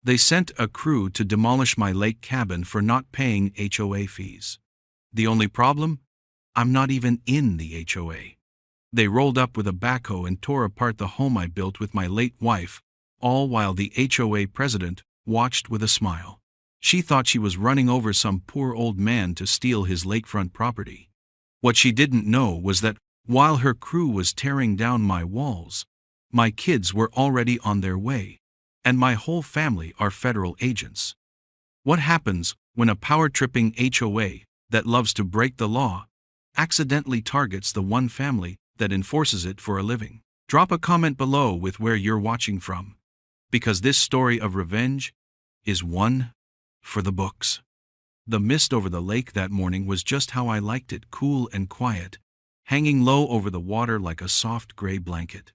They sent a crew to demolish my lake cabin for not paying HOA fees. The only problem? I'm not even in the HOA. They rolled up with a backhoe and tore apart the home I built with my late wife, all while the HOA president watched with a smile. She thought she was running over some poor old man to steal his lakefront property. What she didn't know was that while her crew was tearing down my walls, my kids were already on their way, and my whole family are federal agents. What happens when a power-tripping HOA that loves to break the law accidentally targets the one family that enforces it for a living? Drop a comment below with where you're watching from, because this story of revenge is one for the books. The mist over the lake that morning was just how I liked it, cool and quiet, hanging low over the water like a soft gray blanket.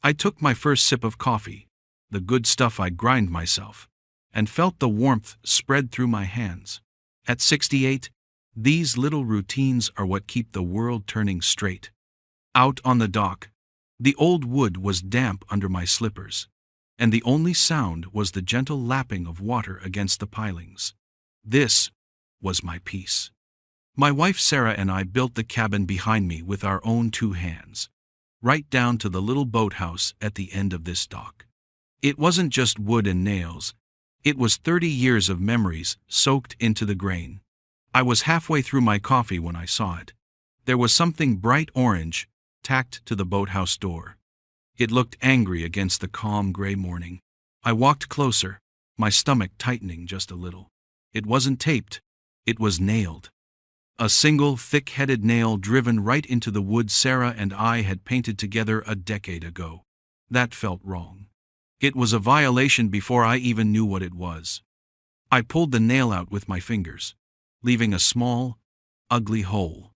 I took my first sip of coffee, the good stuff I grind myself, and felt the warmth spread through my hands. At 68, these little routines are what keep the world turning straight. Out on the dock, the old wood was damp under my slippers, and the only sound was the gentle lapping of water against the pilings. This was my peace. My wife Sarah and I built the cabin behind me with our own 2 hands, right down to the little boathouse at the end of this dock. It wasn't just wood and nails, it was 30 years of memories soaked into the grain. I was halfway through my coffee when I saw it. There was something bright orange tacked to the boathouse door. It looked angry against the calm gray morning. I walked closer, my stomach tightening just a little. It wasn't taped, it was nailed. A single thick-headed nail driven right into the wood Sarah and I had painted together a decade ago. That felt wrong. It was a violation before I even knew what it was. I pulled the nail out with my fingers, leaving a small, ugly hole.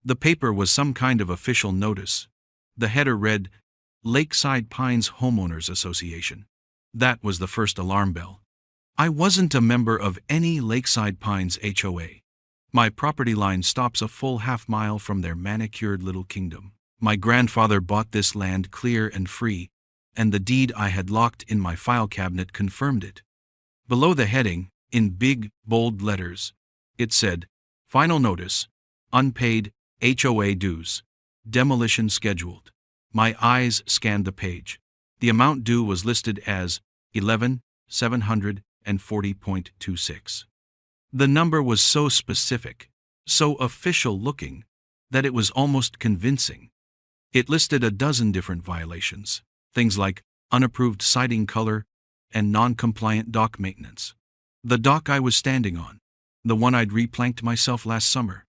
The paper was some kind of official notice. The header read, Lakeside Pines Homeowners Association. That was the first alarm bell. I wasn't a member of any Lakeside Pines HOA. My property line stops a full half-mile from their manicured little kingdom. My grandfather bought this land clear and free, and the deed I had locked in my file cabinet confirmed it. Below the heading, in big, bold letters, it said, Final Notice, Unpaid HOA Dues, Demolition Scheduled. My eyes scanned the page. The amount due was listed as $11,740.26. The number was so specific, so official-looking, that it was almost convincing. It listed a dozen different violations, things like unapproved siding color and non-compliant dock maintenance. The dock I was standing on, the one I'd replanked myself last summer.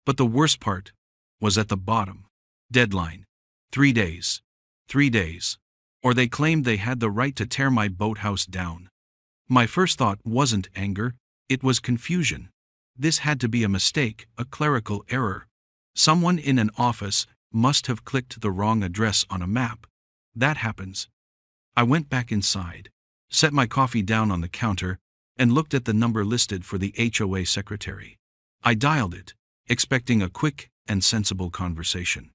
But the worst part was at the bottom. Deadline. 3 days. 3 days. Or they claimed they had the right to tear my boathouse down. My first thought wasn't anger, it was confusion. This had to be a mistake, a clerical error. Someone in an office must have clicked the wrong address on a map. That happens. I went back inside, set my coffee down on the counter, and looked at the number listed for the HOA secretary. I dialed it, expecting a quick and sensible conversation.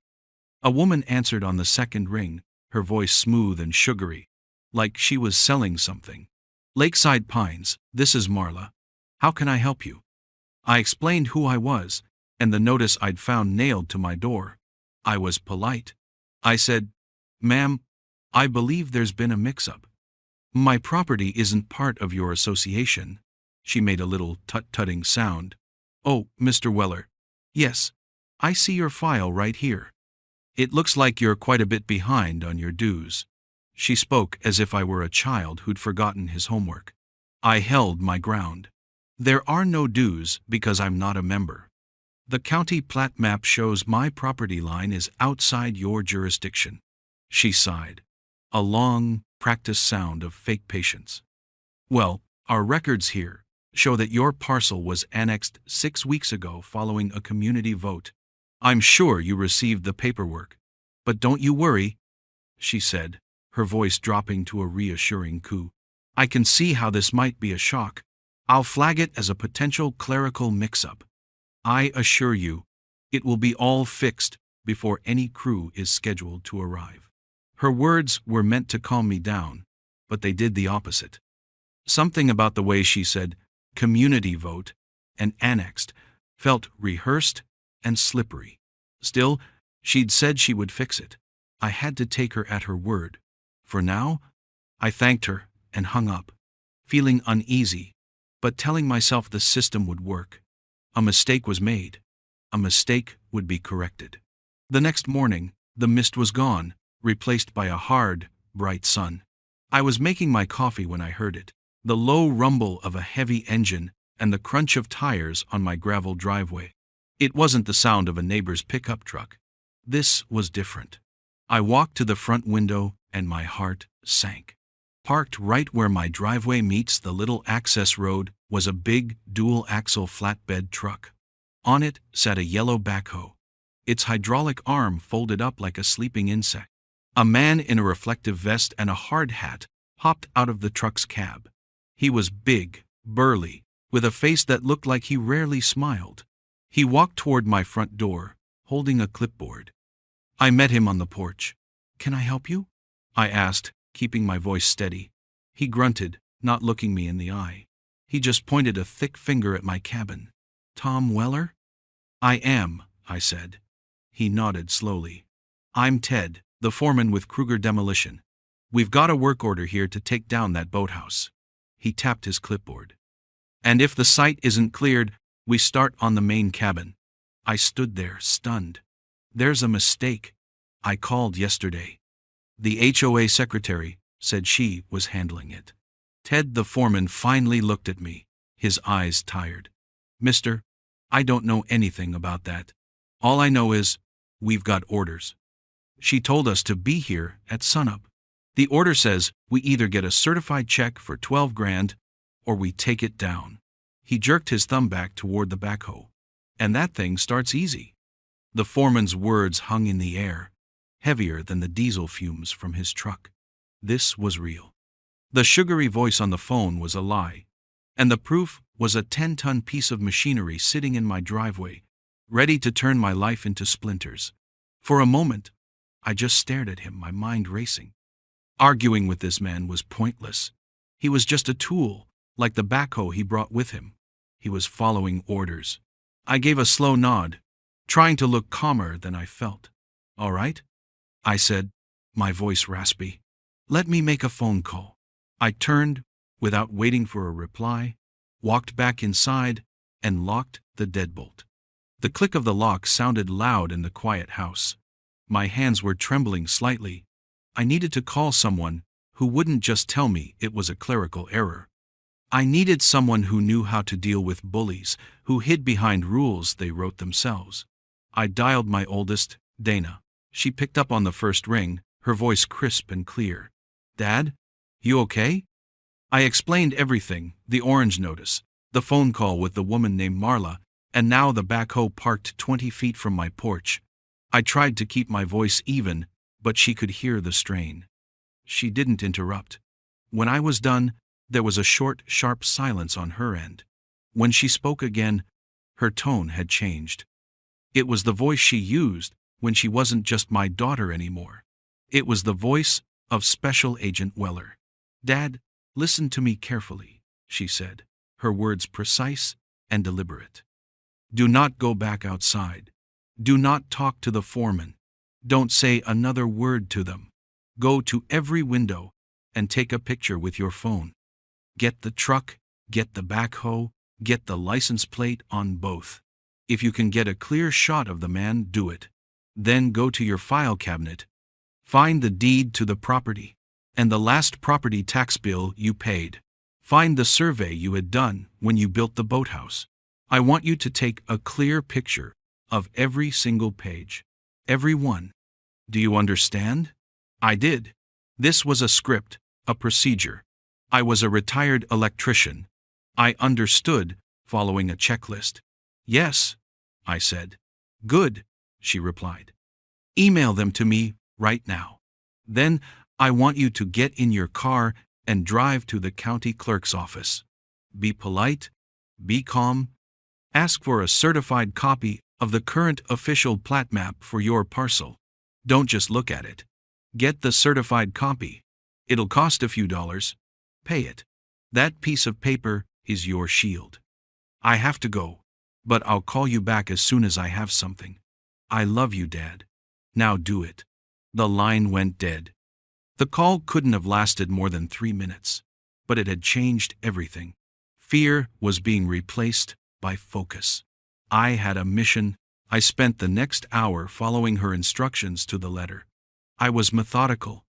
A woman answered on the second ring, her voice smooth and sugary, like she was selling something. Lakeside Pines, this is Marla. How can I help you? I explained who I was, and the notice I'd found nailed to my door. I was polite. I said, Ma'am, I believe there's been a mix-up. My property isn't part of your association. She made a little tut-tutting sound. Oh, Mr. Weller. Yes, I see your file right here. It looks like you're quite a bit behind on your dues. She spoke as if I were a child who'd forgotten his homework. I held my ground. There are no dues because I'm not a member. The county plat map shows my property line is outside your jurisdiction. She sighed. A long, practiced sound of fake patience. Well, our records here show that your parcel was annexed 6 weeks ago following a community vote. I'm sure you received the paperwork. But don't you worry, she said, her voice dropping to a reassuring coo. I can see how this might be a shock. I'll flag it as a potential clerical mix-up. I assure you, it will be all fixed before any crew is scheduled to arrive. Her words were meant to calm me down, but they did the opposite. Something about the way she said community vote and annexed felt rehearsed and slippery. Still, she'd said she would fix it. I had to take her at her word. For now, I thanked her and hung up, feeling uneasy, but telling myself the system would work. A mistake was made. A mistake would be corrected. The next morning, the mist was gone, replaced by a hard, bright sun. I was making my coffee when I heard it, the low rumble of a heavy engine and the crunch of tires on my gravel driveway. It wasn't the sound of a neighbor's pickup truck. This was different. I walked to the front window and my heart sank. Parked right where my driveway meets the little access road was a big, dual-axle flatbed truck. On it sat a yellow backhoe, its hydraulic arm folded up like a sleeping insect. A man in a reflective vest and a hard hat hopped out of the truck's cab. He was big, burly, with a face that looked like he rarely smiled. He walked toward my front door, holding a clipboard. I met him on the porch. "Can I help you?" I asked, keeping my voice steady. He grunted, not looking me in the eye. He just pointed a thick finger at my cabin. "Tom Weller?" "I am," I said. He nodded slowly. "I'm Ted, the foreman with Kruger Demolition. We've got a work order here to take down that boathouse." He tapped his clipboard. "And if the site isn't cleared, we start on the main cabin." I stood there, stunned. "There's a mistake. I called yesterday. The HOA secretary said she was handling it." Ted the foreman finally looked at me, his eyes tired. "Mister, I don't know anything about that. All I know is, we've got orders. She told us to be here at sunup. The order says we either get a certified check for 12 grand, or we take it down." He jerked his thumb back toward the backhoe. "And that thing starts easy." The foreman's words hung in the air, heavier than the diesel fumes from his truck. This was real. The sugary voice on the phone was a lie, and the proof was a 10-ton piece of machinery sitting in my driveway, ready to turn my life into splinters. For a moment, I just stared at him, my mind racing. Arguing with this man was pointless. He was just a tool, like the backhoe he brought with him. He was following orders. I gave a slow nod, trying to look calmer than I felt. "All right," I said, my voice raspy. "Let me make a phone call." I turned, without waiting for a reply, walked back inside, and locked the deadbolt. The click of the lock sounded loud in the quiet house. My hands were trembling slightly. I needed to call someone who wouldn't just tell me it was a clerical error. I needed someone who knew how to deal with bullies, who hid behind rules they wrote themselves. I dialed my oldest, Dana. She picked up on the first ring, her voice crisp and clear. "Dad, you okay?" I explained everything, the orange notice, the phone call with the woman named Marla, and now the backhoe parked 20 feet from my porch. I tried to keep my voice even, but she could hear the strain. She didn't interrupt. When I was done, there was a short, sharp silence on her end. When she spoke again, her tone had changed. It was the voice she used when she wasn't just my daughter anymore. It was the voice of Special Agent Weller. "Dad, listen to me carefully," she said, her words precise and deliberate. "Do not go back outside. Do not talk to the foreman. Don't say another word to them. Go to every window and take a picture with your phone. Get the truck, get the backhoe, get the license plate on both. If you can get a clear shot of the man, do it. Then go to your file cabinet. Find the deed to the property and the last property tax bill you paid. Find the survey you had done when you built the boathouse. I want you to take a clear picture of every single page. Every one. Do you understand?" I did. This was a script, a procedure. I was a retired electrician. I understood, following a checklist. "Yes," I said. "Good," she replied. "Email them to me right now. Then I want you to get in your car and drive to the county clerk's office. Be polite, be calm, ask for a certified copy of the current official plat map for your parcel. Don't just look at it. Get the certified copy. It'll cost a few dollars. Pay it. That piece of paper is your shield. I have to go, but I'll call you back as soon as I have something. I love you, Dad. Now do it." The line went dead. The call couldn't have lasted more than 3 minutes, but it had changed everything. Fear was being replaced by focus. I had a mission. I spent the next hour following her instructions to the letter. I was methodical.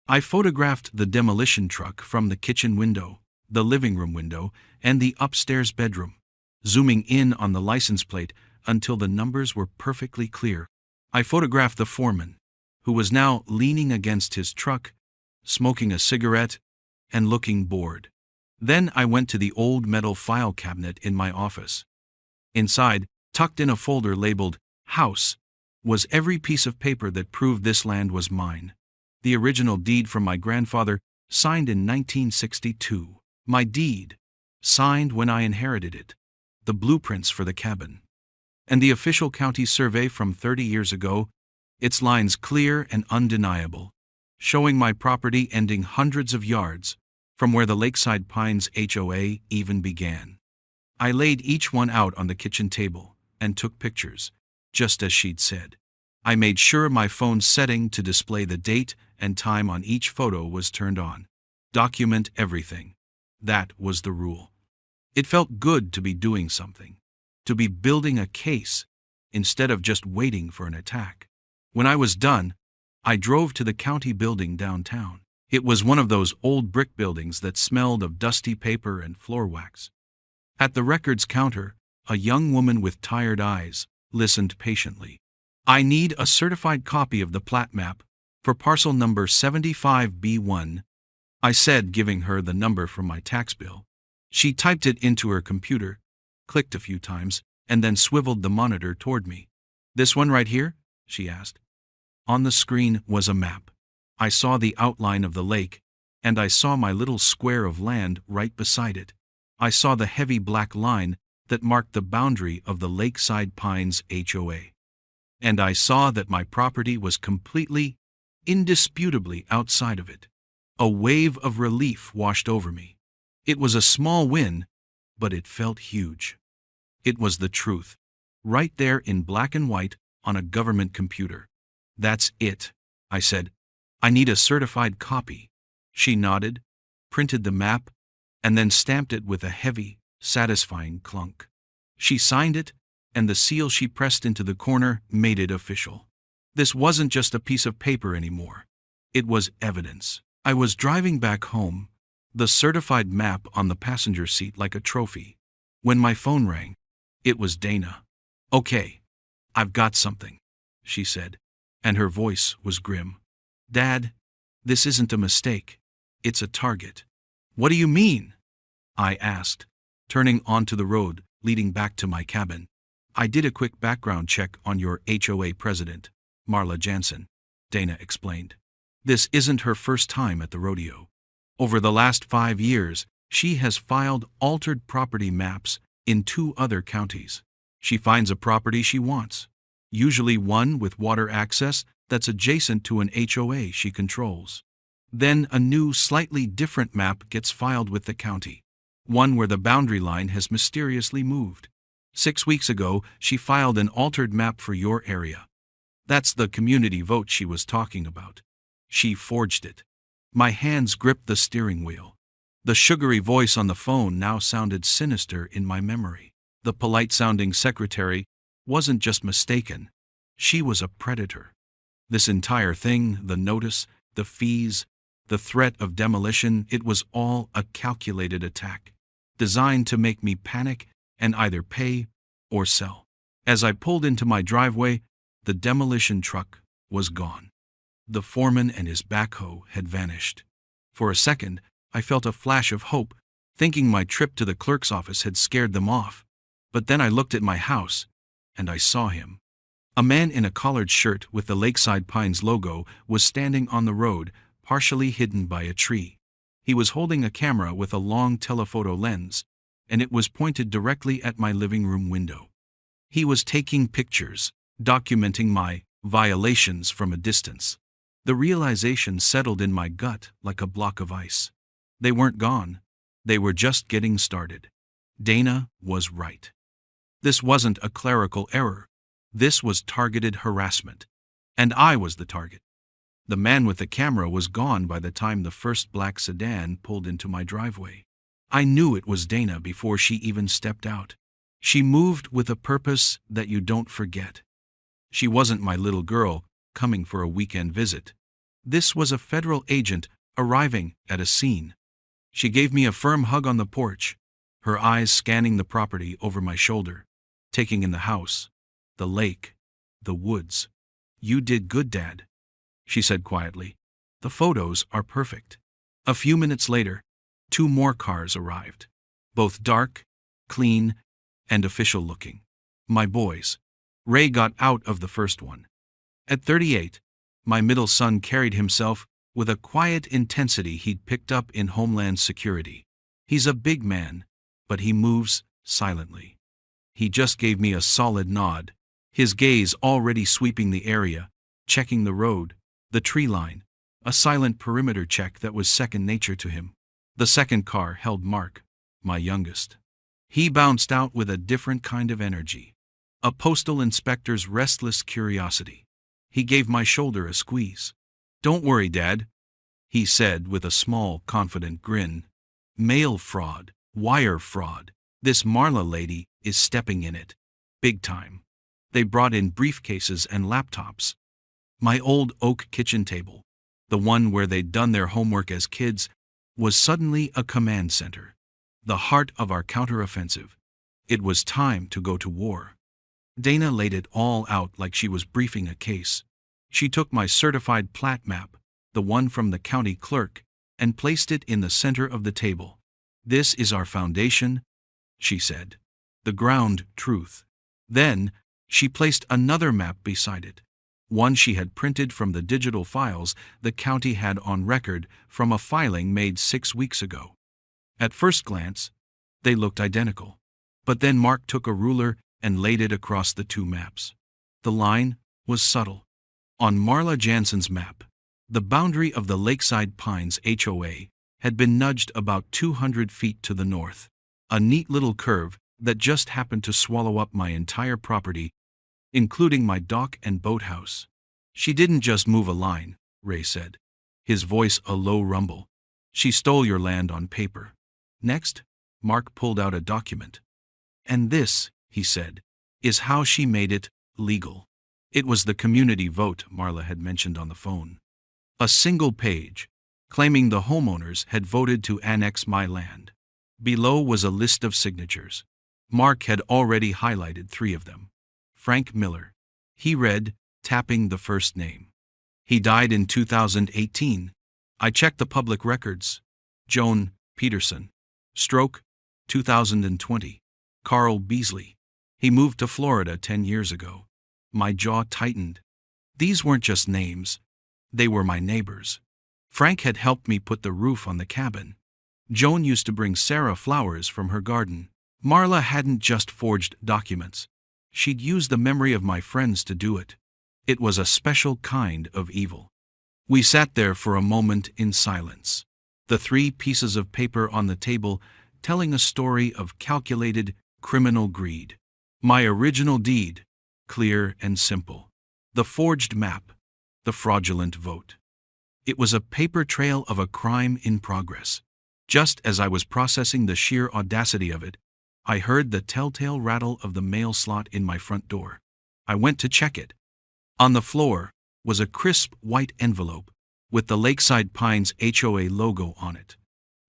I photographed the demolition truck from the kitchen window, the living room window, and the upstairs bedroom, zooming in on the license plate until the numbers were perfectly clear. I photographed the foreman, who was now leaning against his truck, smoking a cigarette, and looking bored. Then I went to the old metal file cabinet in my office. Inside, tucked in a folder labeled House, was every piece of paper that proved this land was mine. The original deed from my grandfather, signed in 1962. My deed, signed when I inherited it. The blueprints for the cabin. And the official county survey from 30 years ago, its lines clear and undeniable, showing my property ending hundreds of yards from where the Lakeside Pines HOA even began. I laid each one out on the kitchen table and took pictures, just as she'd said. I made sure my phone's setting to display the date and time on each photo was turned on. Document everything. That was the rule. It felt good to be doing something, to be building a case instead of just waiting for an attack. When I was done, I drove to the county building downtown. It was one of those old brick buildings that smelled of dusty paper and floor wax. At the records counter, a young woman with tired eyes listened patiently. "I need a certified copy of the plat map for parcel number 75B1, I said, giving her the number from my tax bill. She typed it into her computer, clicked a few times, and then swiveled the monitor toward me. "This one right here?" she asked. On the screen was a map. I saw the outline of the lake, and I saw my little square of land right beside it. I saw the heavy black line that marked the boundary of the Lakeside Pines HOA. And I saw that my property was completely, indisputably outside of it. A wave of relief washed over me. It was a small win, but it felt huge. It was the truth, right there in black and white on a government computer. "That's it," I said. "I need a certified copy." She nodded, printed the map, and then stamped it with a heavy, satisfying clunk. She signed it, and the seal she pressed into the corner made it official. This wasn't just a piece of paper anymore. It was evidence. I was driving back home, the certified map on the passenger seat like a trophy, when my phone rang. It was Dana. "Okay, I've got something," she said, and her voice was grim. "Dad, this isn't a mistake. It's a target." "What do you mean?" I asked, turning onto the road leading back to my cabin. "I did a quick background check on your HOA president, Marla Jansen," Dana explained. "This isn't her first time at the rodeo. Over the last 5 years, she has filed altered property maps in 2 other counties. She finds a property she wants, usually one with water access that's adjacent to an HOA she controls. Then a new, slightly different map gets filed with the county, one where the boundary line has mysteriously moved. 6 weeks ago, she filed an altered map for your area. That's the community vote she was talking about. She forged it." My hands gripped the steering wheel. The sugary voice on the phone now sounded sinister in my memory. The polite-sounding secretary wasn't just mistaken. She was a predator. This entire thing, the notice, the fees, the threat of demolition, it was all a calculated attack, designed to make me panic and either pay or sell. As I pulled into my driveway, the demolition truck was gone. The foreman and his backhoe had vanished. For a second, I felt a flash of hope, thinking my trip to the clerk's office had scared them off. But then I looked at my house, and I saw him. A man in a collared shirt with the Lakeside Pines logo was standing on the road, partially hidden by a tree. He was holding a camera with a long telephoto lens, and it was pointed directly at my living room window. He was taking pictures, documenting my violations from a distance. The realization settled in my gut like a block of ice. They weren't gone. They were just getting started. Dana was right. This wasn't a clerical error. This was targeted harassment. And I was the target. The man with the camera was gone by the time the first black sedan pulled into my driveway. I knew it was Dana before she even stepped out. She moved with a purpose that you don't forget. She wasn't my little girl coming for a weekend visit. This was a federal agent arriving at a scene. She gave me a firm hug on the porch, her eyes scanning the property over my shoulder, taking in the house, the lake, the woods. "You did good, Dad," she said quietly. "The photos are perfect." A few minutes later, 2 more cars arrived, both dark, clean, and official looking. My boys. Ray got out of the first one. At 38, my middle son carried himself with a quiet intensity he'd picked up in Homeland Security. He's a big man, but he moves silently. He just gave me a solid nod, his gaze already sweeping the area, checking the road, the tree line, a silent perimeter check that was second nature to him. The second car held Mark, my youngest. He bounced out with a different kind of energy, a postal inspector's restless curiosity. He gave my shoulder a squeeze. "Don't worry, Dad," he said with a small, confident grin. "Mail fraud, wire fraud. This Marla lady is stepping in it. Big time." They brought in briefcases and laptops. My old oak kitchen table, the one where they'd done their homework as kids, was suddenly a command center, the heart of our counteroffensive. It was time to go to war. Dana laid it all out like she was briefing a case. She took my certified plat map, the one from the county clerk, and placed it in the center of the table. "This is our foundation," she said. "The ground truth." Then, she placed another map beside it, one she had printed from the digital files the county had on record from a filing made 6 weeks ago. At first glance, they looked identical. But then Mark took a ruler and laid it across the 2 maps. The line was subtle. On Marla Jansen's map, the boundary of the Lakeside Pines HOA had been nudged about 200 feet to the north, a neat little curve that just happened to swallow up my entire property, including my dock and boathouse. "She didn't just move a line," Ray said, his voice a low rumble. "She stole your land on paper." Next, Mark pulled out a document. "And this," he said, "is how she made it legal." It was the community vote Marla had mentioned on the phone. A single page, claiming the homeowners had voted to annex my land. Below was a list of signatures. Mark had already highlighted 3 of them. Frank Miller. He read, tapping the first name. "He died in 2018. I checked the public records. Joan Peterson. Stroke, 2020. Carl Beasley. He moved to Florida 10 years ago." My jaw tightened. These weren't just names. They were my neighbors. Frank had helped me put the roof on the cabin. Joan used to bring Sarah flowers from her garden. Marla hadn't just forged documents. She'd used the memory of my friends to do it. It was a special kind of evil. We sat there for a moment in silence, the 3 pieces of paper on the table telling a story of calculated criminal greed. My original deed, clear and simple. The forged map, the fraudulent vote. It was a paper trail of a crime in progress. Just as I was processing the sheer audacity of it, I heard the telltale rattle of the mail slot in my front door. I went to check it. On the floor was a crisp white envelope with the Lakeside Pines HOA logo on it.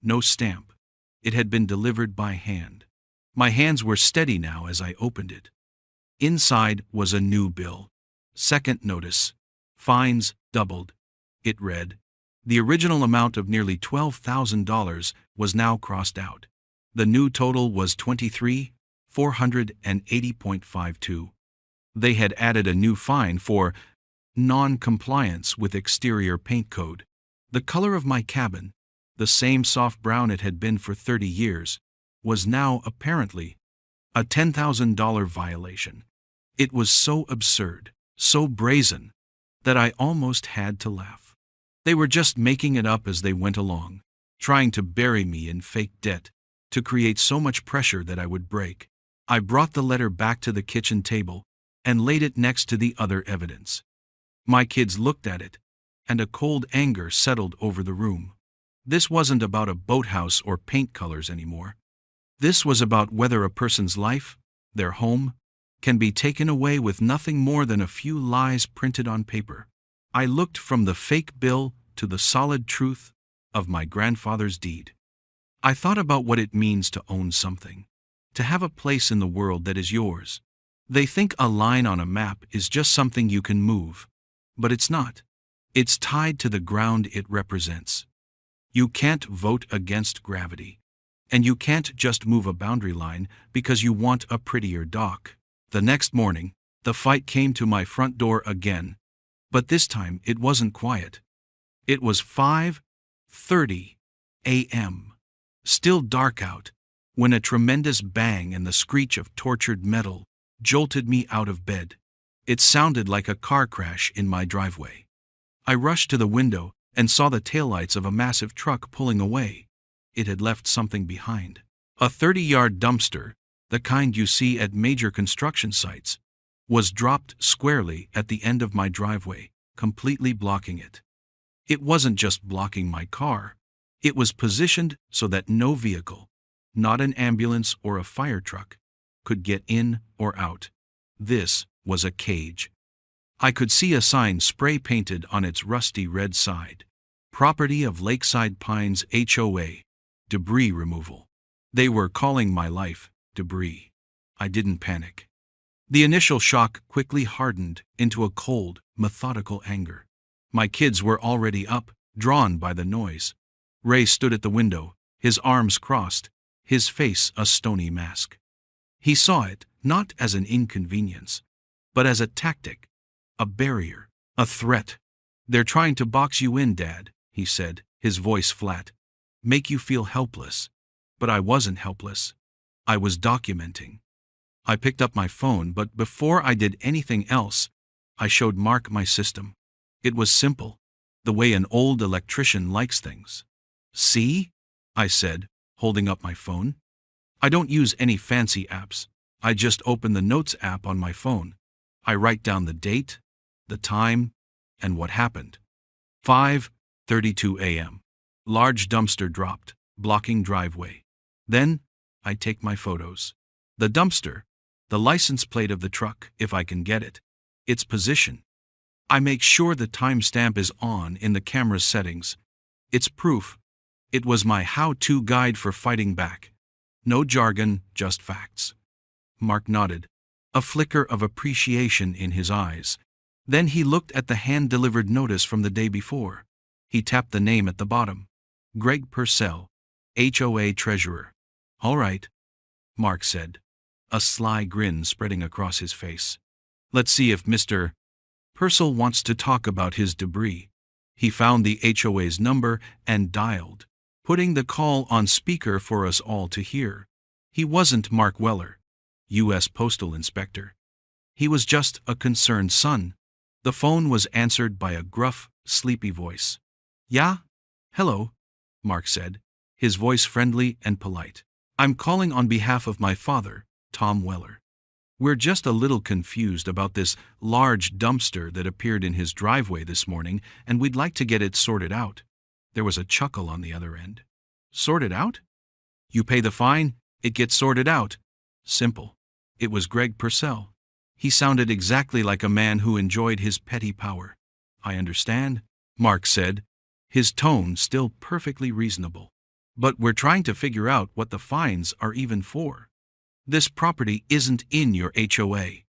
No stamp. It had been delivered by hand. My hands were steady now as I opened it. Inside was a new bill. Second notice. Fines doubled. It read. The original amount of nearly $12,000 was now crossed out. The new total was $23,480.52. They had added a new fine for non-compliance with exterior paint code. The color of my cabin, the same soft brown it had been for 30 years, was now apparently a $10,000 violation. It was so absurd, so brazen, that I almost had to laugh. They were just making it up as they went along. trying to bury me in fake debt, to create so much pressure that I would break. I brought the letter back to the kitchen table and laid it next to the other evidence. My kids looked at it, and a cold anger settled over the room. This wasn't about a boathouse or paint colors anymore. This was about whether a person's life, their home, can be taken away with nothing more than a few lies printed on paper. I looked from the fake bill to the solid truth of my grandfather's deed. I thought about what it means to own something, to have a place in the world that is yours. They think a line on a map is just something you can move, but it's not. It's tied to the ground it represents. You can't vote against gravity, and you can't just move a boundary line because you want a prettier dock. The next morning, the fight came to my front door again, but this time it wasn't quiet. It was 5:30 a.m., still dark out, when a tremendous bang and the screech of tortured metal jolted me out of bed. It sounded like a car crash in my driveway. I rushed to the window and saw the taillights of a massive truck pulling away. It had left something behind. A 30-yard dumpster, the kind you see at major construction sites, was dropped squarely at the end of my driveway, completely blocking it. It wasn't just blocking my car. It was positioned so that no vehicle, not an ambulance or a fire truck, could get in or out. This was a cage. I could see a sign spray-painted on its rusty red side. Property of Lakeside Pines HOA, debris removal. They were calling my life debris. I didn't panic. The initial shock quickly hardened into a cold, methodical anger. My kids were already up, drawn by the noise. Ray stood at the window, his arms crossed, his face a stony mask. He saw it not as an inconvenience, but as a tactic, a barrier, a threat. "They're trying to box you in, Dad," he said, his voice flat. "Make you feel helpless." But I wasn't helpless. I was documenting. I picked up my phone, but before I did anything else, I showed Mark my system. It was simple, the way an old electrician likes things. "See?" I said, holding up my phone. "I don't use any fancy apps. I just open the Notes app on my phone. I write down the date, the time, and what happened. 5:32 a.m. Large dumpster dropped, blocking driveway. Then, I take my photos. The dumpster, the license plate of the truck, if I can get it, its position. I make sure the timestamp is on in the camera's settings. It's proof. It was my how-to guide for fighting back. No jargon, just facts. Mark nodded, a flicker of appreciation in his eyes. Then he looked at the hand-delivered notice from the day before. He tapped the name at the bottom. Greg Purcell, HOA Treasurer. "All right," Mark said, a sly grin spreading across his face. "Let's see if Mr. Purcell wants to talk about his debris." He found the HOA's number and dialed, putting the call on speaker for us all to hear. He wasn't Mark Weller, U.S. Postal Inspector. He was just a concerned son. The phone was answered by a gruff, sleepy voice. "Yeah? Hello," Mark said, his voice friendly and polite. "I'm calling on behalf of my father, Tom Weller. We're just a little confused about this large dumpster that appeared in his driveway this morning, and we'd like to get it sorted out." There was a chuckle on the other end. "Sorted out? You pay the fine, it gets sorted out. Simple." It was Greg Purcell. He sounded exactly like a man who enjoyed his petty power. "I understand," Mark said, his tone still perfectly reasonable. "But we're trying to figure out what the fines are even for. This property isn't in your HOA."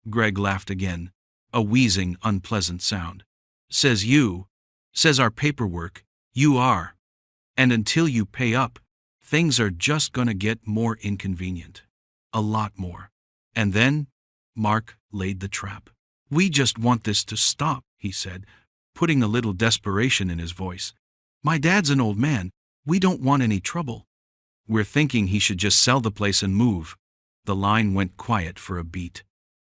Greg laughed again, a wheezing, unpleasant sound. "Says you. Says our paperwork. You are. And until you pay up, things are just gonna get more inconvenient. A lot more." And then, Mark laid the trap. "We just want this to stop," he said, putting a little desperation in his voice. "My dad's an old man. We don't want any trouble. We're thinking he should just sell the place and move." The line went quiet for a beat.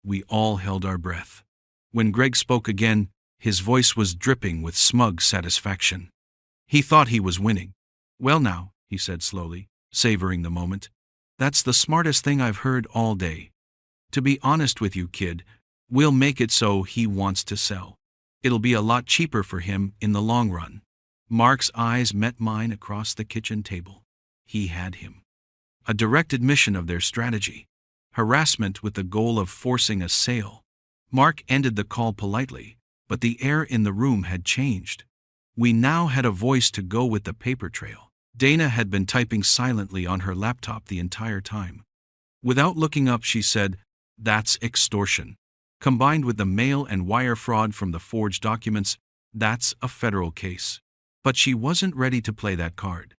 We all held our breath. When Greg spoke again, his voice was dripping with smug satisfaction. He thought he was winning. Well now, he said slowly, savoring the moment. That's the smartest thing I've heard all day. To be honest with you, kid, we'll make it so he wants to sell. It'll be a lot cheaper for him in the long run. Mark's eyes met mine across the kitchen table. He had him. A direct admission of their strategy. Harassment with the goal of forcing a sale. Mark ended the call politely, but the air in the room had changed. We now had a voice to go with the paper trail. Dana had been typing silently on her laptop the entire time. Without looking up, she said, "That's extortion. Combined with the mail and wire fraud from the forged documents, that's a federal case." But she wasn't ready to play that card.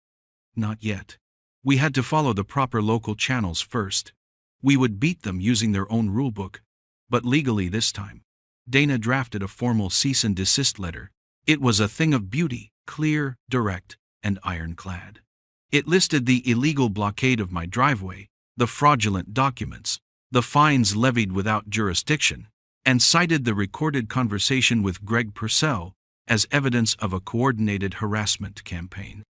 Not yet. We had to follow the proper local channels first. We would beat them using their own rulebook, but legally this time. Dana drafted a formal cease and desist letter. It was a thing of beauty, clear, direct, and ironclad. It listed the illegal blockade of my driveway, the fraudulent documents, the fines levied without jurisdiction, and cited the recorded conversation with Greg Purcell as evidence of a coordinated harassment campaign.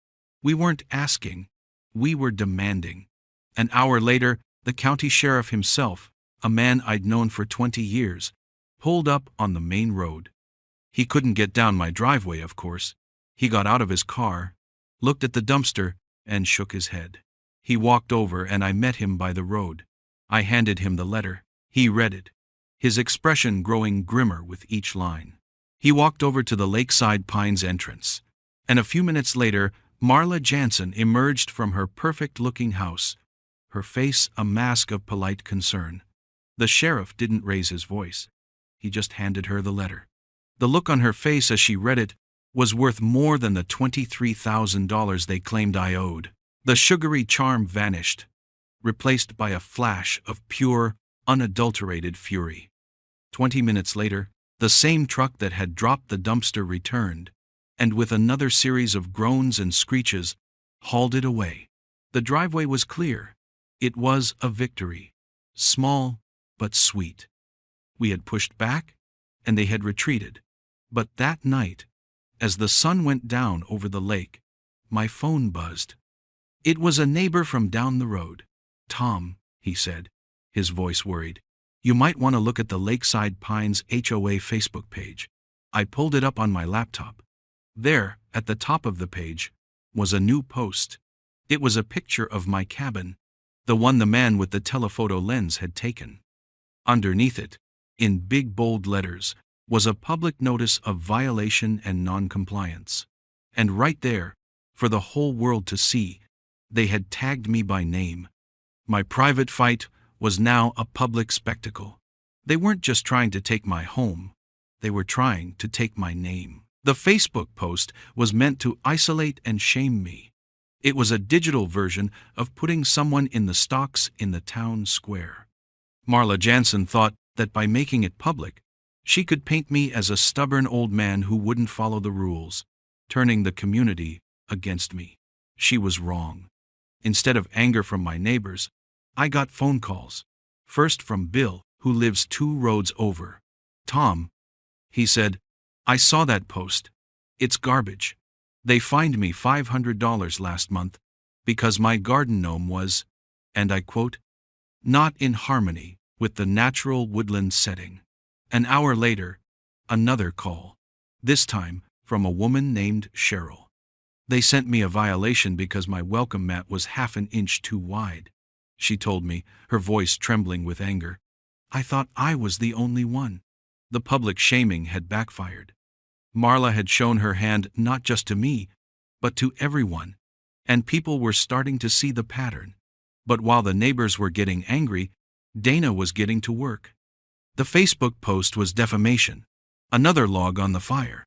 We weren't asking, we were demanding. An hour later, the county sheriff himself, a man I'd known for 20 years, pulled up on the main road. He couldn't get down my driveway, of course. He got out of his car, looked at the dumpster, and shook his head. He walked over and I met him by the road. I handed him the letter. He read it, his expression growing grimmer with each line. He walked over to the Lakeside Pines entrance, and a few minutes later, Marla Jansen emerged from her perfect-looking house, her face a mask of polite concern. The sheriff didn't raise his voice. He just handed her the letter. The look on her face as she read it was worth more than the $23,000 they claimed I owed. The sugary charm vanished, replaced by a flash of pure, unadulterated fury. 20 minutes later, the same truck that had dropped the dumpster returned, and with another series of groans and screeches, hauled it away. The driveway was clear. It was a victory. Small, but sweet. We had pushed back, and they had retreated. But that night, as the sun went down over the lake, my phone buzzed. It was a neighbor from down the road. "Tom," he said, his voice worried, "you might want to look at the Lakeside Pines HOA Facebook page." I pulled it up on my laptop. There, at the top of the page, was a new post. It was a picture of my cabin, the one the man with the telephoto lens had taken. Underneath it, in big bold letters, was a public notice of violation and non-compliance. And right there, for the whole world to see, they had tagged me by name. My private fight was now a public spectacle. They weren't just trying to take my home, they were trying to take my name. The Facebook post was meant to isolate and shame me. It was a digital version of putting someone in the stocks in the town square. Marla Jansen thought that by making it public, she could paint me as a stubborn old man who wouldn't follow the rules, turning the community against me. She was wrong. Instead of anger from my neighbors, I got phone calls. First from Bill, who lives 2 roads over. "Tom," he said, "I saw that post. It's garbage. They fined me $500 last month because my garden gnome was," and I quote, "not in harmony with the natural woodland setting." An hour later, another call, this time from a woman named Cheryl. They sent me a violation because my welcome mat was half an inch too wide. She told me, her voice trembling with anger. I thought I was the only one. The public shaming had backfired. Marla had shown her hand not just to me, but to everyone, and people were starting to see the pattern. But while the neighbors were getting angry, Dana was getting to work. The Facebook post was defamation, another log on the fire.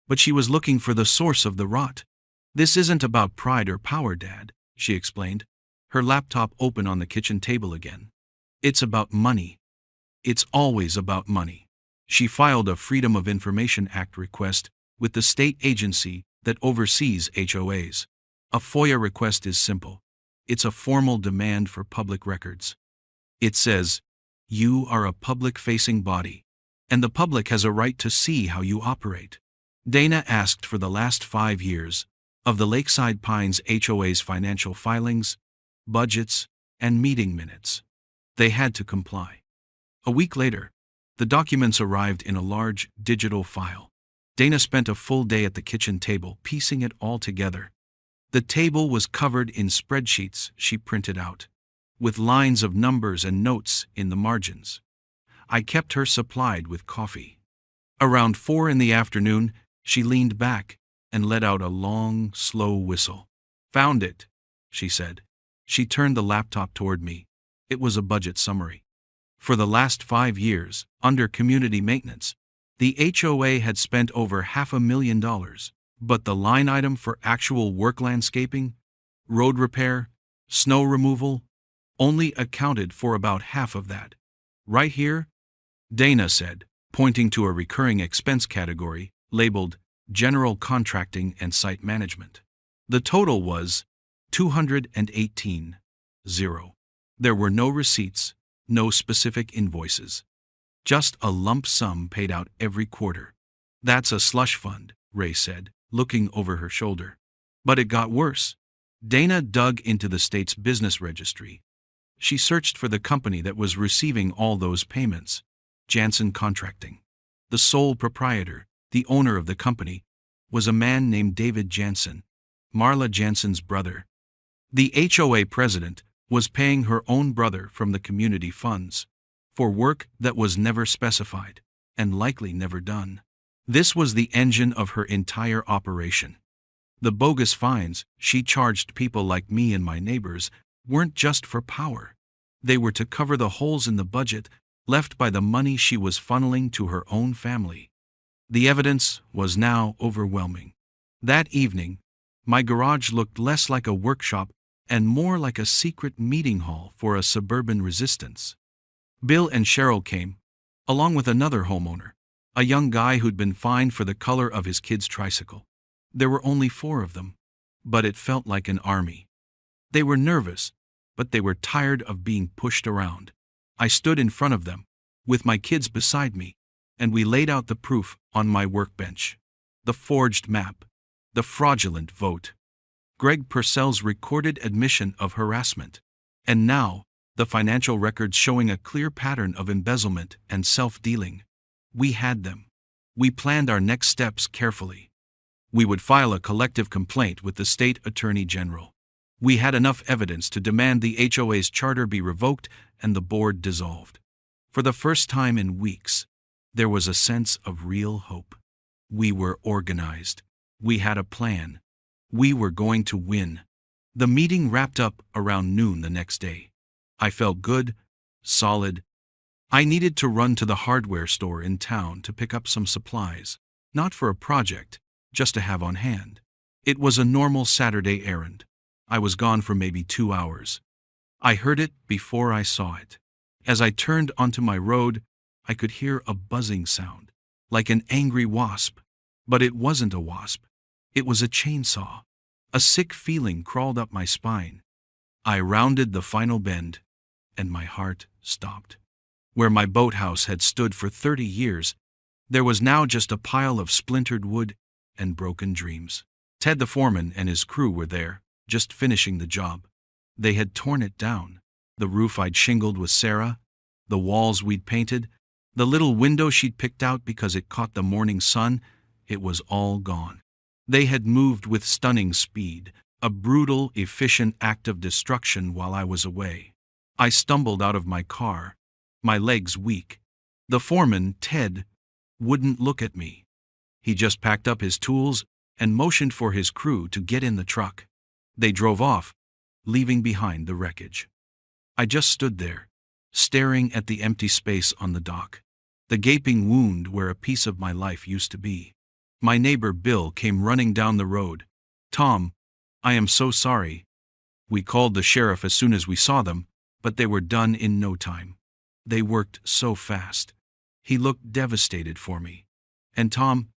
But she was looking for the source of the rot. "This isn't about pride or power, Dad," she explained, her laptop open on the kitchen table again. "It's about money. It's always about money." She filed a Freedom of Information Act request with the state agency that oversees HOAs. A FOIA request is simple. It's a formal demand for public records. It says, you are a public-facing body, and the public has a right to see how you operate. Dana asked for the last 5 years, of the Lakeside Pines HOA's financial filings, budgets, and meeting minutes. They had to comply. A week later, the documents arrived in a large digital file. Dana spent a full day at the kitchen table piecing it all together. The table was covered in spreadsheets she printed out, with lines of numbers and notes in the margins. I kept her supplied with coffee. Around 4 in the afternoon, she leaned back and let out a long, slow whistle. "Found it," she said. She turned the laptop toward me. It was a budget summary. For the last 5 years, under community maintenance, the HOA had spent over $500,000, but the line item for actual work landscaping, road repair, snow removal, only accounted for about half of that. "Right here," Dana said, pointing to a recurring expense category labeled General Contracting and Site Management. The total was $218,000. There were no receipts, no specific invoices. Just a lump sum paid out every quarter. "That's a slush fund," Ray said, looking over her shoulder. But it got worse. Dana dug into the state's business registry. She searched for the company that was receiving all those payments. Jansen Contracting. The sole proprietor, the owner of the company, was a man named David Jansen, Marla Jansen's brother. The HOA president was paying her own brother from the community funds for work that was never specified and likely never done. This was the engine of her entire operation. The bogus fines she charged people like me and my neighbors weren't just for power. They were to cover the holes in the budget left by the money she was funneling to her own family. The evidence was now overwhelming. That evening, my garage looked less like a workshop and more like a secret meeting hall for a suburban resistance. Bill and Cheryl came, along with another homeowner, a young guy who'd been fined for the color of his kid's tricycle. There were only 4 of them, but it felt like an army. They were nervous, but they were tired of being pushed around. I stood in front of them, with my kids beside me, and we laid out the proof on my workbench. The forged map, the fraudulent vote, Greg Purcell's recorded admission of harassment, and now the financial records showing a clear pattern of embezzlement and self-dealing. We had them. We planned our next steps carefully. We would file a collective complaint with the state attorney general. We had enough evidence to demand the HOA's charter be revoked and the board dissolved. For the first time in weeks, there was a sense of real hope. We were organized. We had a plan. We were going to win. The meeting wrapped up around noon the next day. I felt good, solid. I needed to run to the hardware store in town to pick up some supplies, not for a project, just to have on hand. It was a normal Saturday errand. I was gone for maybe 2 hours. I heard it before I saw it. As I turned onto my road, I could hear a buzzing sound, like an angry wasp. But it wasn't a wasp. It was a chainsaw. A sick feeling crawled up my spine. I rounded the final bend, and my heart stopped. Where my boathouse had stood for 30 years, there was now just a pile of splintered wood and broken dreams. Ted the foreman and his crew were there, just finishing the job. They had torn it down. The roof I'd shingled with Sarah, the walls we'd painted, the little window she'd picked out because it caught the morning sun, it was all gone. They had moved with stunning speed, a brutal, efficient act of destruction while I was away. I stumbled out of my car, my legs weak. The foreman, Ted, wouldn't look at me. He just packed up his tools and motioned for his crew to get in the truck. They drove off, leaving behind the wreckage. I just stood there, staring at the empty space on the dock, the gaping wound where a piece of my life used to be. My neighbor Bill came running down the road. "Tom, I am so sorry. We called the sheriff as soon as we saw them, but they were done in no time. They worked so fast." He looked devastated for me. "And Tom,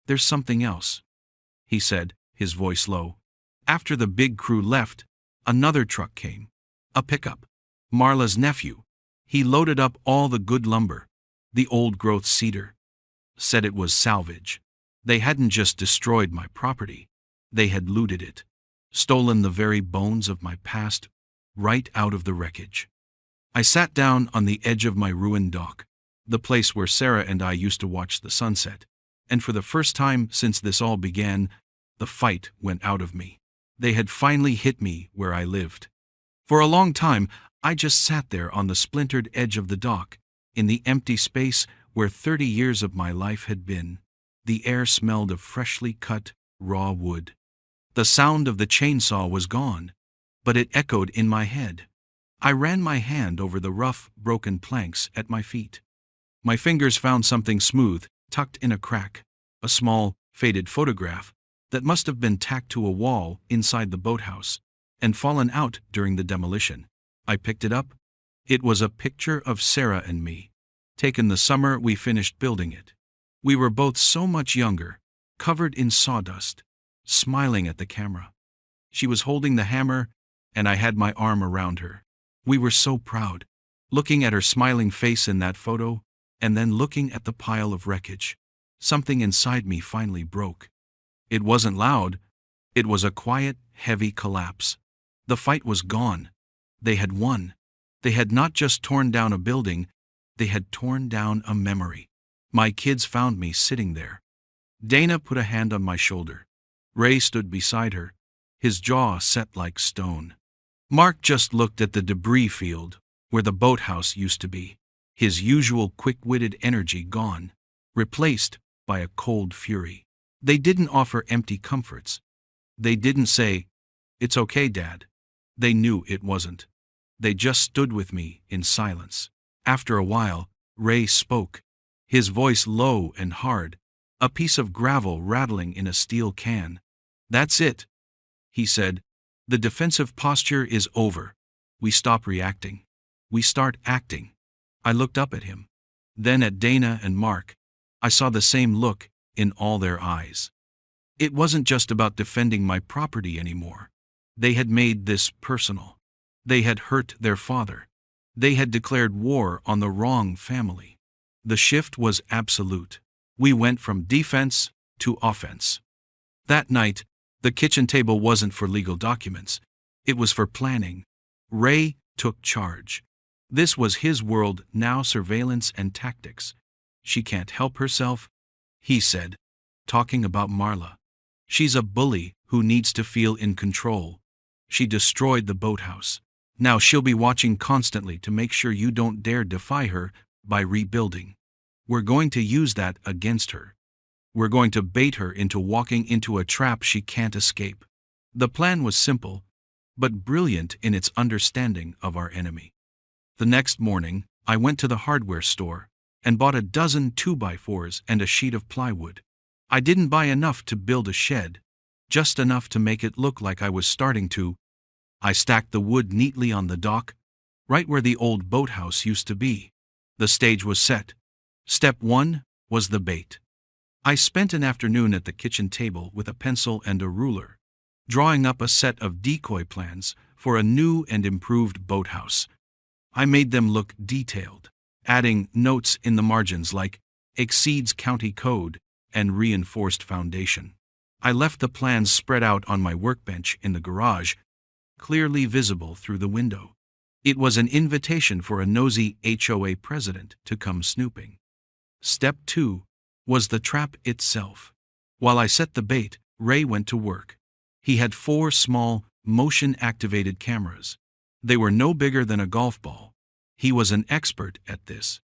there's something else," he said, his voice low. After the big crew left, another truck came. A pickup. Marla's nephew. He loaded up all the good lumber, the old-growth cedar. Said it was salvage. They hadn't just destroyed my property. They had looted it, stolen the very bones of my past, right out of the wreckage. I sat down on the edge of my ruined dock, the place where Sarah and I used to watch the sunset, and for the first time since this all began, the fight went out of me. They had finally hit me where I lived. For a long time, I just sat there on the splintered edge of the dock, in the empty space where 30 years of my life had been. The air smelled of freshly cut, raw wood. The sound of the chainsaw was gone, but it echoed in my head. I ran my hand over the rough, broken planks at my feet. My fingers found something smooth, tucked in a crack, a small, faded photograph that must have been tacked to a wall inside the boathouse and fallen out during the demolition. I picked it up. It was a picture of Sarah and me, taken the summer we finished building it. We were both so much younger, covered in sawdust, smiling at the camera. She was holding the hammer, and I had my arm around her. We were so proud, looking at her smiling face in that photo, and then looking at the pile of wreckage. Something inside me finally broke. It wasn't loud. It was a quiet, heavy collapse. The fight was gone. They had won. They had not just torn down a building, they had torn down a memory. My kids found me sitting there. Dana put a hand on my shoulder. Ray stood beside her, his jaw set like stone. Mark just looked at the debris field where the boathouse used to be, his usual quick-witted energy gone, replaced by a cold fury. They didn't offer empty comforts. They didn't say, "It's okay, Dad." They knew it wasn't. They just stood with me in silence. After a while, Ray spoke, his voice low and hard, a piece of gravel rattling in a steel can. "That's it," he said. "The defensive posture is over. We stop reacting. We start acting." I looked up at him, then at Dana and Mark. I saw the same look in all their eyes. It wasn't just about defending my property anymore. They had made this personal. They had hurt their father. They had declared war on the wrong family. The shift was absolute. We went from defense to offense. That night, the kitchen table wasn't for legal documents. It was for planning. Ray took charge. This was his world now, surveillance and tactics. "She can't help herself," he said, talking about Marla. "She's a bully who needs to feel in control. She destroyed the boathouse. Now she'll be watching constantly to make sure you don't dare defy her by rebuilding. We're going to use that against her. We're going to bait her into walking into a trap she can't escape." The plan was simple, but brilliant in its understanding of our enemy. The next morning, I went to the hardware store and bought a dozen 2x4s and a sheet of plywood. I didn't buy enough to build a shed, just enough to make it look like I was starting to. I stacked the wood neatly on the dock, right where the old boathouse used to be. The stage was set. Step 1 was the bait. I spent an afternoon at the kitchen table with a pencil and a ruler, drawing up a set of decoy plans for a new and improved boathouse. I made them look detailed, adding notes in the margins like "exceeds county code" and "reinforced foundation." I left the plans spread out on my workbench in the garage, clearly visible through the window. It was an invitation for a nosy HOA president to come snooping. Step 2 was the trap itself. While I set the bait, Ray went to work. He had 4 small, motion-activated cameras. They were no bigger than a golf ball. He was an expert at this.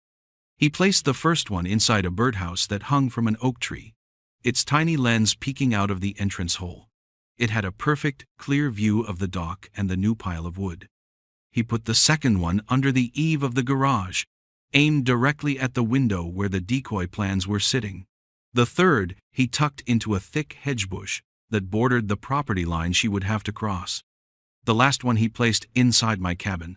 He placed the first one inside a birdhouse that hung from an oak tree, its tiny lens peeking out of the entrance hole. It had a perfect, clear view of the dock and the new pile of wood. He put the second one under the eave of the garage, aimed directly at the window where the decoy plans were sitting. The third he tucked into a thick hedge bush that bordered the property line she would have to cross. The last one he placed inside my cabin,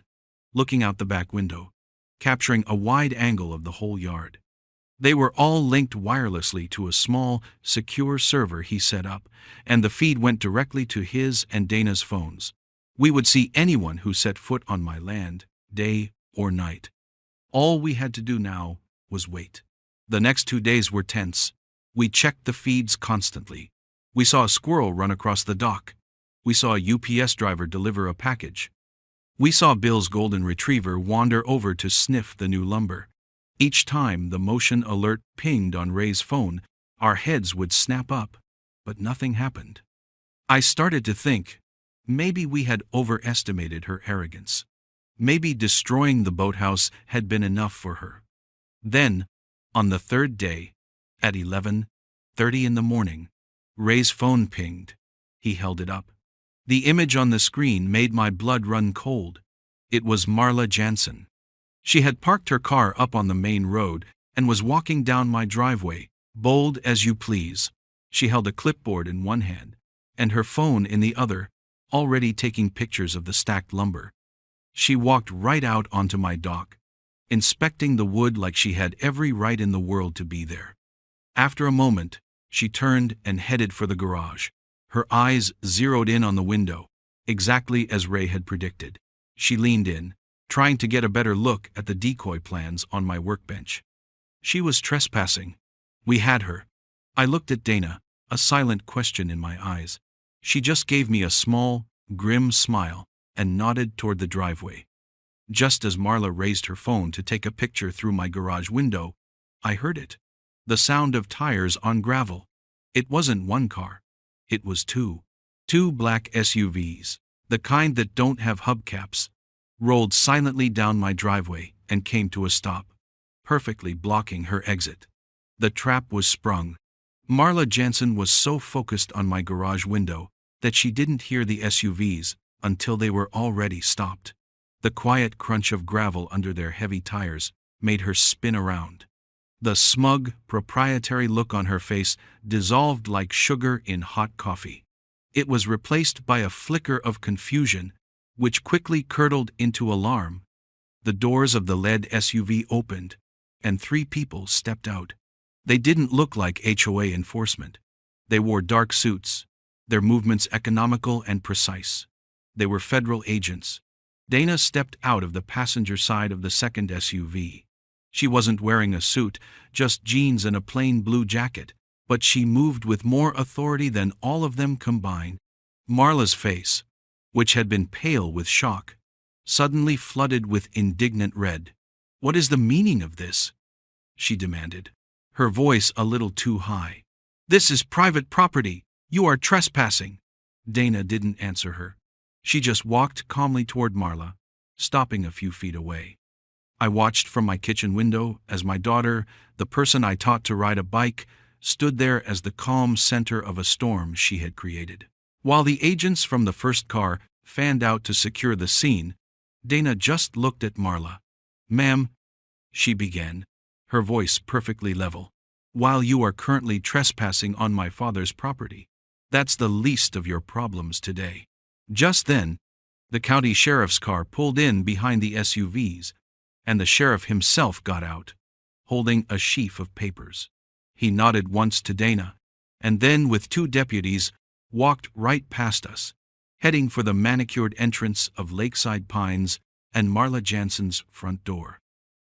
looking out the back window, capturing a wide angle of the whole yard. They were all linked wirelessly to a small, secure server he set up, and the feed went directly to his and Dana's phones. We would see anyone who set foot on my land, day or night. All we had to do now was wait. The next 2 days were tense. We checked the feeds constantly. We saw a squirrel run across the dock. We saw a UPS driver deliver a package. We saw Bill's golden retriever wander over to sniff the new lumber. Each time the motion alert pinged on Ray's phone, our heads would snap up, but nothing happened. I started to think, maybe we had overestimated her arrogance. Maybe destroying the boathouse had been enough for her. Then, on the third day, at 11:30 in the morning, Ray's phone pinged. He held it up. The image on the screen made my blood run cold. It was Marla Jansen. She had parked her car up on the main road and was walking down my driveway, bold as you please. She held a clipboard in one hand and her phone in the other, already taking pictures of the stacked lumber. She walked right out onto my dock, inspecting the wood like she had every right in the world to be there. After a moment, she turned and headed for the garage. Her eyes zeroed in on the window, exactly as Ray had predicted. She leaned in, trying to get a better look at the decoy plans on my workbench. She was trespassing. We had her. I looked at Dana, a silent question in my eyes. She just gave me a small, grim smile and nodded toward the driveway. Just as Marla raised her phone to take a picture through my garage window, I heard it. The sound of tires on gravel. It wasn't one car. It was two. Two black SUVs, the kind that don't have hubcaps, rolled silently down my driveway and came to a stop, perfectly blocking her exit. The trap was sprung. Marla Jansen was so focused on my garage window that she didn't hear the SUVs until they were already stopped. The quiet crunch of gravel under their heavy tires made her spin around. The smug, proprietary look on her face dissolved like sugar in hot coffee. It was replaced by a flicker of confusion, which quickly curdled into alarm. The doors of the lead SUV opened, and 3 people stepped out. They didn't look like HOA enforcement. They wore dark suits, their movements economical and precise. They were federal agents. Dana stepped out of the passenger side of the second SUV. She wasn't wearing a suit, just jeans and a plain blue jacket, but she moved with more authority than all of them combined. Marla's face, which had been pale with shock, suddenly flooded with indignant red. "What is the meaning of this?" she demanded, her voice a little too high. "This is private property. You are trespassing." Dana didn't answer her. She just walked calmly toward Marla, stopping a few feet away. I watched from my kitchen window as my daughter, the person I taught to ride a bike, stood there as the calm center of a storm she had created. While the agents from the first car fanned out to secure the scene, Dana just looked at Marla. "Ma'am," she began, her voice perfectly level, "while you are currently trespassing on my father's property, that's the least of your problems today." Just then, the county sheriff's car pulled in behind the SUVs, and the sheriff himself got out, holding a sheaf of papers. He nodded once to Dana, and then with 2 deputies, walked right past us, heading for the manicured entrance of Lakeside Pines and Marla Jansen's front door.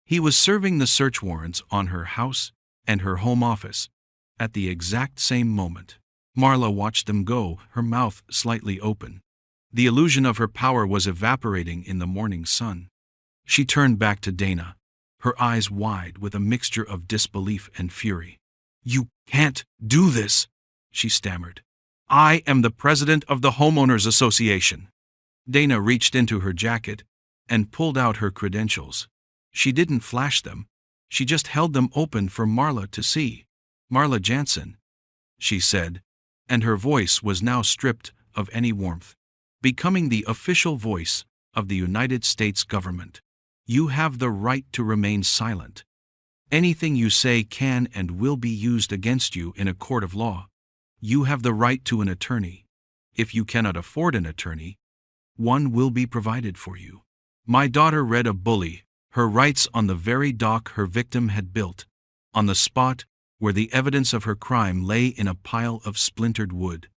He was serving the search warrants on her house and her home office at the exact same moment. Marla watched them go, her mouth slightly open. The illusion of her power was evaporating in the morning sun. She turned back to Dana, her eyes wide with a mixture of disbelief and fury. "You can't do this," she stammered. "I am the president of the Homeowners Association." Dana reached into her jacket and pulled out her credentials. She didn't flash them. She just held them open for Marla to see. "Marla Jansen," she said, and her voice was now stripped of any warmth, becoming the official voice of the United States government. "You have the right to remain silent. Anything you say can and will be used against you in a court of law. You have the right to an attorney. If you cannot afford an attorney, one will be provided for you." My daughter read a bully, her rights on the very dock her victim had built, on the spot where the evidence of her crime lay in a pile of splintered wood.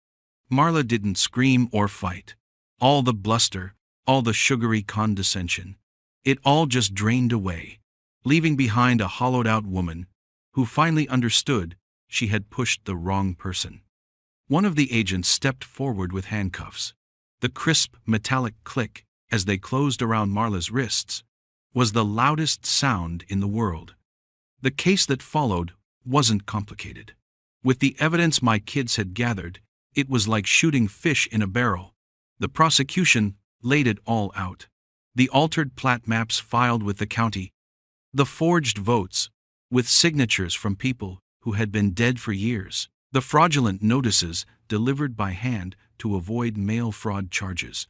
Marla didn't scream or fight. All the bluster, all the sugary condescension, it all just drained away, leaving behind a hollowed-out woman who finally understood she had pushed the wrong person. One of the agents stepped forward with handcuffs. The crisp, metallic click, as they closed around Marla's wrists, was the loudest sound in the world. The case that followed wasn't complicated. With the evidence my kids had gathered, it was like shooting fish in a barrel. The prosecution laid it all out. The altered plat maps filed with the county, the forged votes, with signatures from people who had been dead for years, the fraudulent notices delivered by hand to avoid mail fraud charges.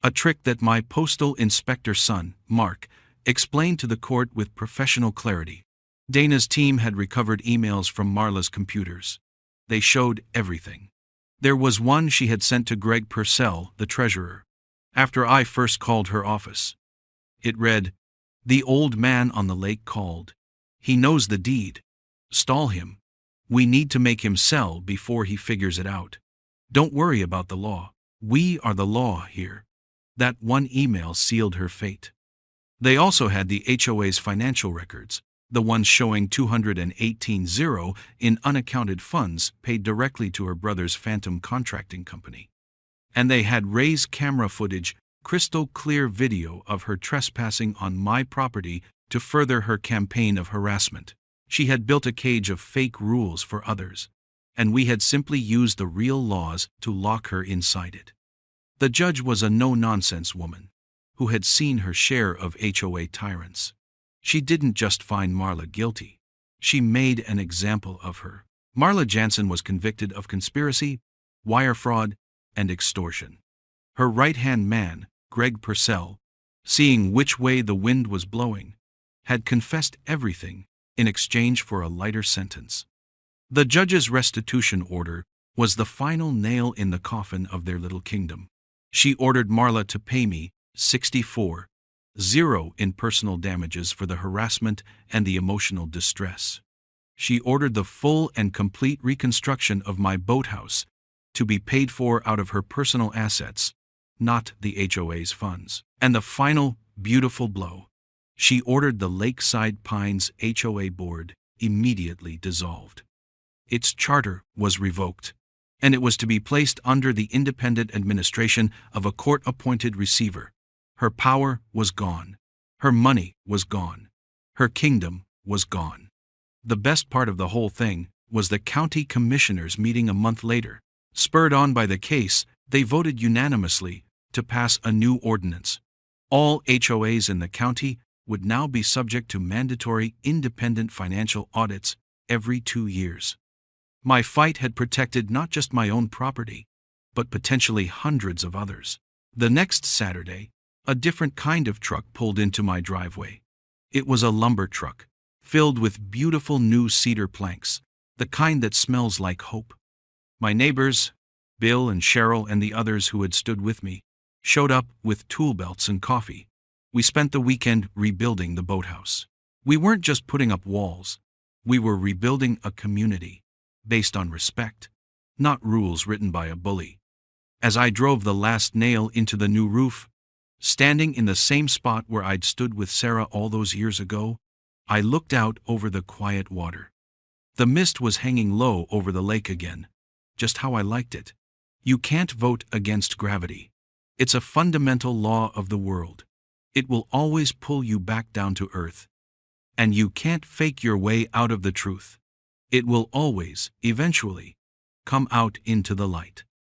A trick that my postal inspector son, Mark, explained to the court with professional clarity. Dana's team had recovered emails from Marla's computers. They showed everything. There was one she had sent to Greg Purcell, the treasurer, after I first called her office. It read, "The old man on the lake called. He knows the deed. Stall him. We need to make him sell before he figures it out. Don't worry about the law. We are the law here." That one email sealed her fate. They also had the HOA's financial records, the ones showing $218,000 in unaccounted funds paid directly to her brother's phantom contracting company. And they had Ray's camera footage, crystal clear video of her trespassing on my property to further her campaign of harassment. She had built a cage of fake rules for others, and we had simply used the real laws to lock her inside it. The judge was a no-nonsense woman who had seen her share of HOA tyrants. She didn't just find Marla guilty. She made an example of her. Marla Jansen was convicted of conspiracy, wire fraud, and extortion. Her right-hand man, Greg Purcell, seeing which way the wind was blowing, had confessed everything in exchange for a lighter sentence. The judge's restitution order was the final nail in the coffin of their little kingdom. She ordered Marla to pay me $64,000 in personal damages for the harassment and the emotional distress. She ordered the full and complete reconstruction of my boathouse to be paid for out of her personal assets, not the HOA's funds. And the final, beautiful blow. She ordered the Lakeside Pines HOA board immediately dissolved. Its charter was revoked, and it was to be placed under the independent administration of a court-appointed receiver. Her power was gone. Her money was gone. Her kingdom was gone. The best part of the whole thing was the county commissioners meeting a month later. Spurred on by the case, they voted unanimously to pass a new ordinance. All HOAs in the county would now be subject to mandatory independent financial audits every 2 years. My fight had protected not just my own property, but potentially hundreds of others. The next Saturday, a different kind of truck pulled into my driveway. It was a lumber truck, filled with beautiful new cedar planks, the kind that smells like hope. My neighbors, Bill and Cheryl and the others who had stood with me, showed up with tool belts and coffee. We spent the weekend rebuilding the boathouse. We weren't just putting up walls. We were rebuilding a community based on respect, not rules written by a bully. As I drove the last nail into the new roof, standing in the same spot where I'd stood with Sarah all those years ago, I looked out over the quiet water. The mist was hanging low over the lake again, just how I liked it. You can't vote against gravity. It's a fundamental law of the world. It will always pull you back down to earth. And you can't fake your way out of the truth. It will always, eventually, come out into the light.